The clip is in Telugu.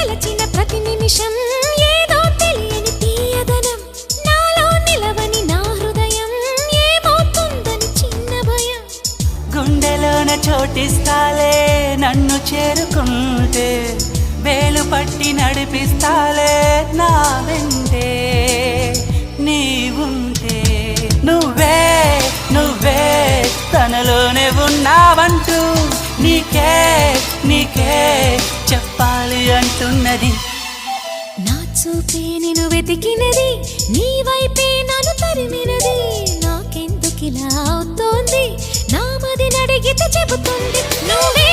తలచిన ప్రతి నిమిషం ఏదో తెలియని తీయదనం నాలో నిలవని నా హృదయం ఏమవుతుందని చిన్న భయం గుండెలోన చోటిస్తాలే నన్ను చేరుకుంటే వేలు పట్టి నడిపిస్తాలే నా వెంటే నీవుంటే నువ్వే నువ్వే తనలోనే ఉన్నావంటూ నీకే నీకే చెప్పాలి అంటున్నది నా చూపే నిన్ను వెతికినది నీ వైపే నన్ను తరిమినది నాకెందుకిలా అవుతోంది నా మది నడిగితే చెబుతుంది నువ్వే